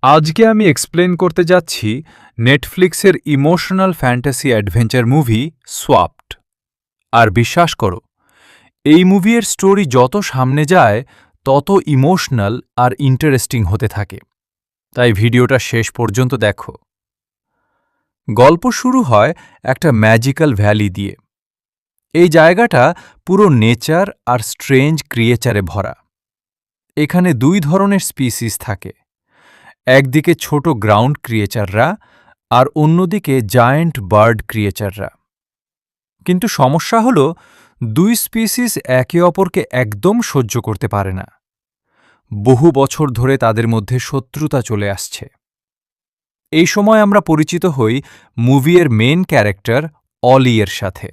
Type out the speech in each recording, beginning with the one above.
আজকে আমি এক্সপ্লেন করতে যাচ্ছি নেটফ্লিক্সের ইমোশনাল ফ্যান্টাসি অ্যাডভেঞ্চার মুভি সোয়াপড। আর বিশ্বাস করো, এই মুভির স্টোরি যত সামনে যায় তত ইমোশনাল আর ইন্টারেস্টিং হতে থাকে। তাই ভিডিওটা শেষ পর্যন্ত দেখো। গল্প শুরু হয় একটা ম্যাজিক্যাল ভ্যালি দিয়ে। এই জায়গাটা পুরো নেচার আর স্ট্রেঞ্জ ক্রিয়েচারে ভরা। এখানে দুই ধরনের স্পিসিস থাকে, একদিকে ছোট গ্রাউন্ড ক্রিয়েচাররা আর অন্যদিকে জায়ান্ট বার্ড ক্রিয়েচাররা। কিন্তু সমস্যা হল, দুই স্পিসিস একে অপরকে একদম সহ্য করতে পারে না। বহু বছর ধরে তাদের মধ্যে শত্রুতা চলে আসছে। এই সময় আমরা পরিচিত হই মুভির মেন ক্যারেক্টার অলি এর সাথে।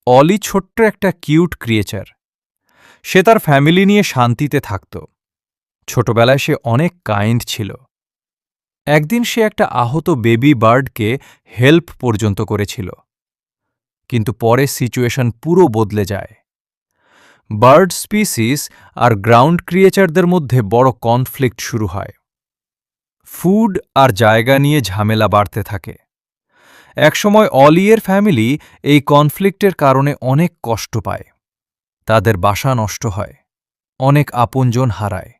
অলি ছোট্ট একটা কিউট ক্রিয়েচার। সে তার ফ্যামিলি নিয়ে শান্তিতে থাকত। ছোটবেলায় সে অনেক কাইন্ড ছিল। একদিন সে একটা আহত বেবি বার্ডকে হেল্প পর্যন্ত করেছিল। কিন্তু পরে সিচুয়েশন পুরো বদলে যায়। বার্ড স্পিসিস আর গ্রাউন্ড ক্রিয়েচারদের মধ্যে বড় কনফ্লিক্ট শুরু হয়। ফুড আর জায়গা নিয়ে ঝামেলা বাড়তে থাকে। একসময় অলিয়ের ফ্যামিলি এই কনফ্লিক্টের কারণে অনেক কষ্ট পায়। তাদের বাসা নষ্ট হয়, অনেক আপনজন হারায়।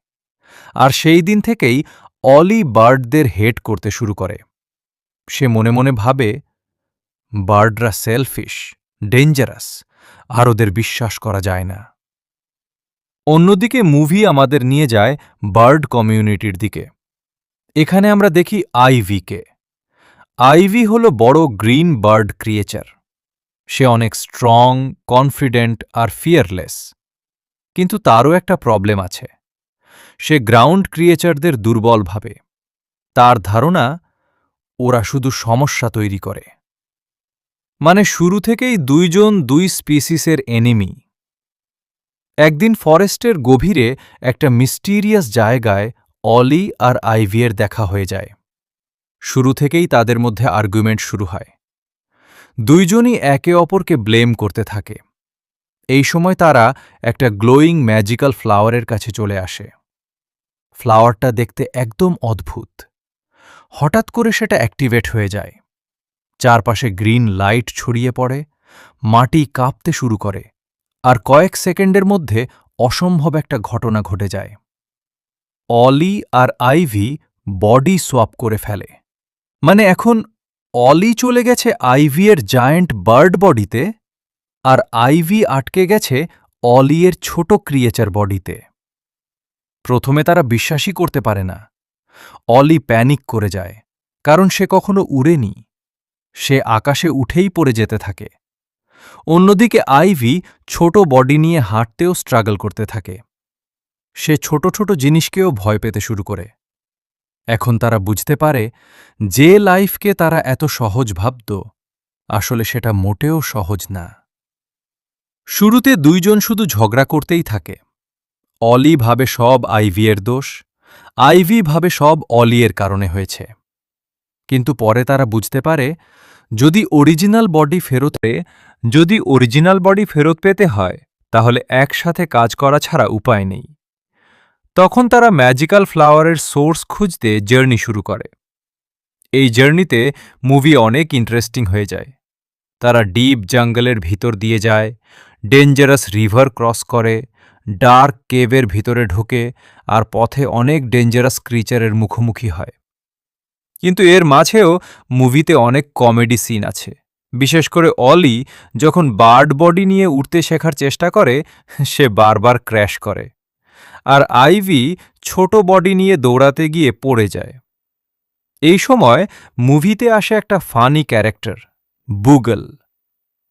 আর সেই দিন থেকেই অলি বার্ডদের হেট করতে শুরু করে। সে মনে মনে ভাবে, বার্ডরা সেলফিশ, ডেঞ্জারাস, আর ওদের বিশ্বাস করা যায় না। অন্যদিকে মুভি আমাদের নিয়ে যায় বার্ড কমিউনিটির দিকে। এখানে আমরা দেখি আইভিকে। আইভি হল বড় গ্রিন বার্ড ক্রিয়েচার। সে অনেক স্ট্রং, কনফিডেন্ট আর ফিয়ারলেস। কিন্তু তারও একটা প্রবলেম আছে। সে গ্রাউন্ড ক্রিয়েচারদের দুর্বল ভাবে। তার ধারণা, ওরা শুধু সমস্যা তৈরি করে। মানে শুরু থেকেই দুইজন দুই স্পিসিসের এনিমি। একদিন ফরেস্টের গভীরে একটা মিস্টিরিয়াস জায়গায় অলি আর আইভিয়ের দেখা হয়ে যায়। শুরু থেকেই তাদের মধ্যে আর্গুমেন্ট শুরু হয়। দুইজনই একে অপরকে ব্লেম করতে থাকে। এই সময় তারা একটা গ্লোয়িং ম্যাজিক্যাল ফ্লাওয়ারের কাছে চলে আসে। ফ্লাওয়ারটা দেখতে একদম অদ্ভুত। হঠাৎ করে সেটা অ্যাক্টিভেট হয়ে যায়। চারপাশে গ্রিন লাইট ছড়িয়ে পড়ে, মাটি কাঁপতে শুরু করে, আর কয়েক সেকেন্ডের মধ্যে অসম্ভব একটা ঘটনা ঘটে যায়। অলি আর আইভি বডি সোয়াপ করে ফেলে। মানে এখন অলি চলে গেছে আইভিয়ের জায়ান্ট বার্ড বডিতে, আর আইভি আটকে গেছে অলিয়ের ছোট ক্রিয়েচার বডিতে। প্রথমে তারা বিশ্বাসই করতে পারে না। অলি প্যানিক করে যায়, কারণ সে কখনো উড়েনি। সে আকাশে উঠেই পড়ে যেতে থাকে। অন্যদিকে আইভি ছোট বডি নিয়ে হাঁটতেও স্ট্রাগল করতে থাকে। সে ছোট ছোট জিনিসকেও ভয় পেতে শুরু করে। এখন তারা বুঝতে পারে, যে লাইফকে তারা এত সহজ ভাবত, আসলে সেটা মোটেও সহজ না। শুরুতে দুইজন শুধু ঝগড়া করতেই থাকে। অলি ভাবে সব আইভিয়ের দোষ, আইভি ভাবে সব অলিয়ের কারণে হয়েছে। কিন্তু পরে তারা বুঝতে পারে, যদি অরিজিনাল বডি ফেরত পেতে হয়, তাহলে একসাথে কাজ করা ছাড়া উপায় নেই। তখন তারা ম্যাজিক্যাল ফ্লাওয়ারের সোর্স খুঁজতে জার্নি শুরু করে। এই জার্নিতে মুভি অনেক ইন্টারেস্টিং হয়ে যায়। তারা ডিপ জঙ্গলের ভিতর দিয়ে যায়, ডেঞ্জারাস রিভার ক্রস করে, ডার্ক কেভের ভিতরে ঢোকে, আর পথে অনেক ডেঞ্জারাস ক্রিচারের মুখোমুখি হয়। কিন্তু এর মাঝেও মুভিতে অনেক কমেডি সিন আছে। বিশেষ করে অলি যখন বার্ড বডি নিয়ে উড়তে শেখার চেষ্টা করে, সে বারবার ক্র্যাশ করে। আর আইভি ছোট বডি নিয়ে দৌড়াতে গিয়ে পড়ে যায়। এই সময় মুভিতে আসে একটা ফানি ক্যারেক্টার, বুগল।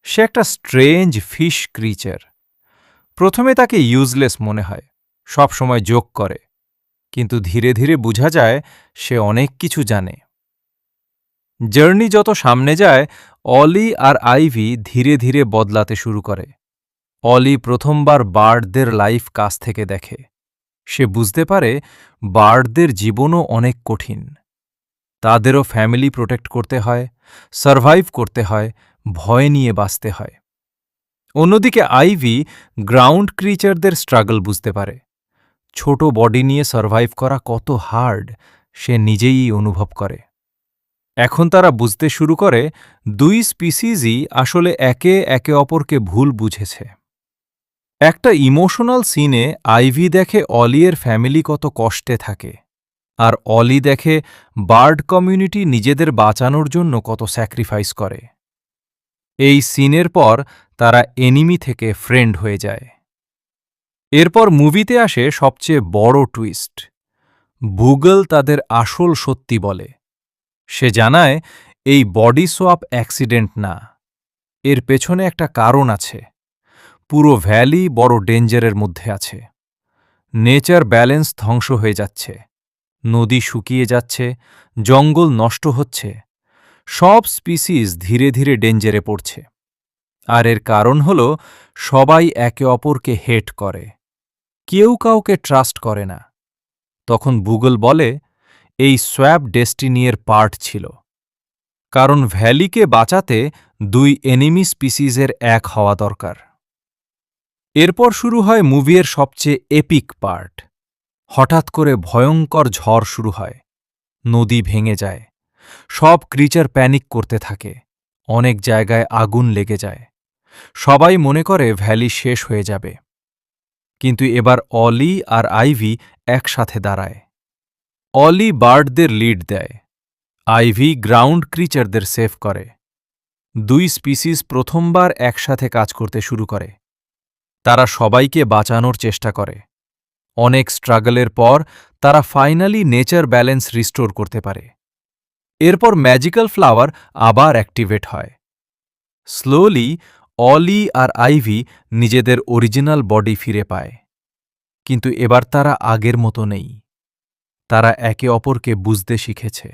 সে একটা স্ট্রেঞ্জ ফিশ ক্রিচার। প্রথমে তাকে ইউজলেস মনে হয়, সব সময় জোক করে। কিন্তু ধীরে ধীরে বোঝা যায় সে অনেক কিছু জানে। জার্নি যত সামনে যায়, অলি আর আইভি ধীরে ধীরে বদলাতে শুরু করে। অলি প্রথমবার বার্ডদের লাইফ কাছ থেকে দেখে। সে বুঝতে পারে বার্ডদের জীবনও অনেক কঠিন। তাদেরও ফ্যামিলি প্রোটেক্ট করতে হয়, সারভাইভ করতে হয়, ভয় নিয়ে বাঁচতে হয়। অন্যদিকে আইভি গ্রাউন্ড ক্রিচারদের স্ট্রাগল বুঝতে পারে। ছোট বডি নিয়ে সারভাইভ করা কত হার্ড, সে নিজেই অনুভব করে। এখন তারা বুঝতে শুরু করে দুই স্পিসিসই আসলে একে একে অপরকে ভুল বুঝেছে। একটা ইমোশনাল সিনে আইভি দেখে অলিয়ের ফ্যামিলি কত কষ্টে থাকে, আর অলি দেখে বার্ড কমিউনিটি নিজেদের বাঁচানোর জন্য কত স্যাক্রিফাইস করে। এই সিনের পর তারা এনিমি থেকে ফ্রেন্ড হয়ে যায়। এরপর মুভিতে আসে সবচেয়ে বড় টুইস্ট। বুগল তাদের আসল সত্যি বলে। সে জানায় এই বডি সোয়াপ অ্যাক্সিডেন্ট না, এর পেছনে একটা কারণ আছে। পুরো ভ্যালি বড় ডেঞ্জারের মধ্যে আছে। নেচার ব্যালেন্স ধ্বংস হয়ে যাচ্ছে, নদী শুকিয়ে যাচ্ছে, জঙ্গল নষ্ট হচ্ছে, সব স্পিসিস ধীরে ধীরে ডেঞ্জারে পড়ছে। আর এর কারণ হল সবাই একে অপরকে হেট করে, কেউ কাউকে ট্রাস্ট করে না। তখন বুগল বলে এই সোয়াপ ডেস্টিনির পার্ট ছিল, কারণ ভ্যালিকে বাঁচাতে দুই এনিমি স্পিসিসের এক হওয়া দরকার। এরপর শুরু হয় মুভির সবচেয়ে এপিক পার্ট। হঠাৎ করে ভয়ঙ্কর ঝড় শুরু হয়, নদী ভেঙে যায়, সব ক্রিচার প্যানিক করতে থাকে, অনেক জায়গায় আগুন লেগে যায়। সবাই মনে করে ভ্যালি শেষ হয়ে যাবে। কিন্তু এবার অলি আর আইভি একসাথে দাঁড়ায়। অলি বার্ডদের লিড দেয়, আইভি গ্রাউন্ড ক্রিচারদের সেভ করে। দুই স্পিসিস প্রথমবার একসাথে কাজ করতে শুরু করে। তারা সবাইকে বাঁচানোর চেষ্টা করে। অনেক স্ট্রাগলের পর তারা ফাইনালি নেচার ব্যালেন্স রিস্টোর করতে পারে। এরপর ম্যাজিক্যাল ফ্লাওয়ার আবার অ্যাক্টিভেট হয়। স্লোলি অলি আর আইভি নিজেদের অরিজিনাল বডি ফিরে পায়। কিন্তু এবার তারা আগের মতো নেই। তারা একে অপরকে বুঝতে শিখেছে।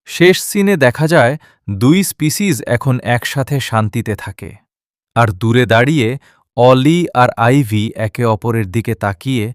শেষ সিনে দেখা যায় দুই স্পিসিস এখন একসাথে শান্তিতে থাকে। আর দূরে দাঁড়িয়ে অলি আর আইভি একে অপরের দিকে তাকিয়ে